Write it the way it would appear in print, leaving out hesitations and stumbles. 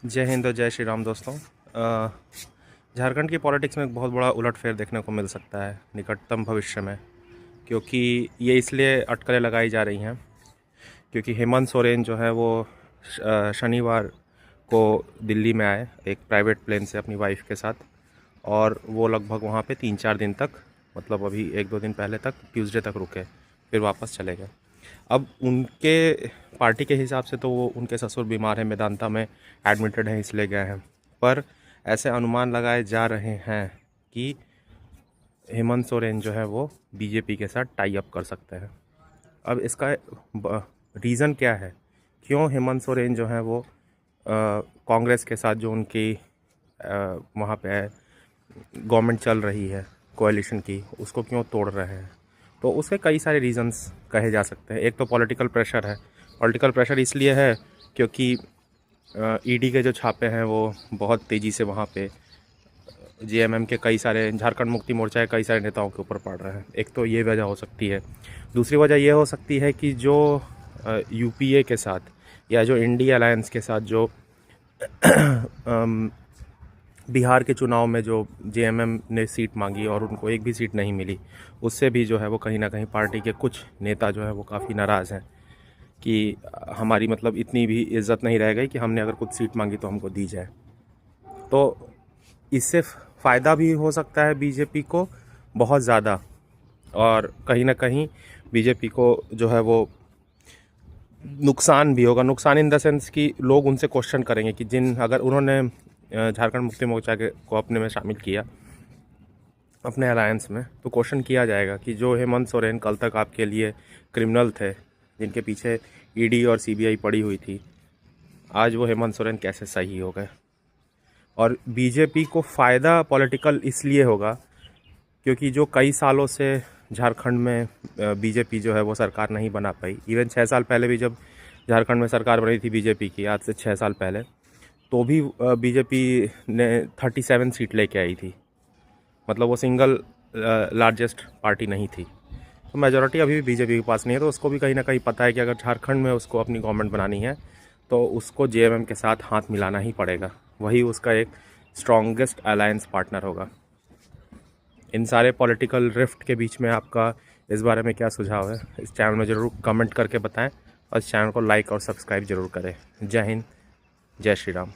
जय हिंद और जय श्री राम दोस्तों। झारखंड की पॉलिटिक्स में एक बहुत बड़ा उलटफेर देखने को मिल सकता है निकटतम भविष्य में, क्योंकि ये इसलिए अटकलें लगाई जा रही हैं क्योंकि हेमंत सोरेन जो है वो शनिवार को दिल्ली में आए एक प्राइवेट प्लेन से अपनी वाइफ के साथ, और वो लगभग वहाँ पे 3-4 दिन तक, मतलब अभी 1-2 दिन पहले तक, ट्यूसडे तक रुके, फिर वापस चले गए। अब उनके पार्टी के हिसाब से तो वो उनके ससुर बीमार हैं, मेदांता में एडमिटेड हैं, इसलिए गए हैं। पर ऐसे अनुमान लगाए जा रहे हैं कि हेमंत सोरेन जो है वो बीजेपी के साथ टाई अप कर सकते हैं। अब इसका रीज़न क्या है, क्यों हेमंत सोरेन जो है वो कांग्रेस के साथ जो उनकी वहाँ पे गवर्नमेंट चल रही है कोalition की, उसको क्यों तोड़ रहे हैं? तो उसके कई सारे रीज़न्स कहे जा सकते हैं। एक तो पॉलिटिकल प्रेशर है। पॉलिटिकल प्रेशर इसलिए है क्योंकि ईडी के जो छापे हैं वो बहुत तेज़ी से वहाँ पे जेएमएम के कई सारे, झारखंड मुक्ति मोर्चा के कई सारे नेताओं के ऊपर पड़ रहे हैं। एक तो ये वजह हो सकती है। दूसरी वजह ये हो सकती है कि जो यूपीए के साथ या जो इंडिया अलायंस के साथ जो बिहार के चुनाव में जो जेएमएम ने सीट मांगी और उनको एक भी सीट नहीं मिली, उससे भी जो है वो कहीं ना कहीं पार्टी के कुछ नेता जो है वो काफ़ी नाराज़ हैं कि हमारी मतलब इतनी भी इज्जत नहीं रह गई कि हमने अगर कुछ सीट मांगी तो हमको दी जाए। तो इससे फ़ायदा भी हो सकता है बीजेपी को बहुत ज़्यादा, और कहीं ना कहीं बीजेपी को जो है वो नुकसान भी होगा। नुकसान इन द सेंस कि लोग उनसे क्वेश्चन करेंगे कि अगर उन्होंने झारखंड मुक्ति मोर्चा के को अपने में शामिल किया अपने अलायंस में, तो क्वेश्चन किया जाएगा कि जो हेमंत सोरेन कल तक आपके लिए क्रिमिनल थे, जिनके पीछे ईडी और सीबीआई पड़ी हुई थी, आज वो हेमंत सोरेन कैसे सही हो गए। और बीजेपी को फ़ायदा पॉलिटिकल इसलिए होगा क्योंकि जो कई सालों से झारखंड में बीजेपी जो है वो सरकार नहीं बना पाई। इवन 6 साल पहले भी जब झारखंड में सरकार बनी थी बीजेपी की, आज से 6 साल पहले, तो भी बीजेपी ने 37 सीट लेके आई थी। मतलब वो सिंगल लार्जेस्ट पार्टी नहीं थी। तो मेजॉरिटी अभी भी बीजेपी के पास नहीं है। तो उसको भी कहीं ना कहीं पता है कि अगर झारखंड में उसको अपनी गवर्नमेंट बनानी है तो उसको जेएमएम के साथ हाथ मिलाना ही पड़ेगा। वही उसका एक स्ट्रॉन्गेस्ट अलायंस पार्टनर होगा। इन सारे पॉलिटिकल रिफ्ट के बीच में आपका इस बारे में क्या सुझाव है, इस चैनल में ज़रूर कमेंट करके बताएं, और इस चैनल को लाइक और सब्सक्राइब ज़रूर करें। जय हिंद, जय श्री राम।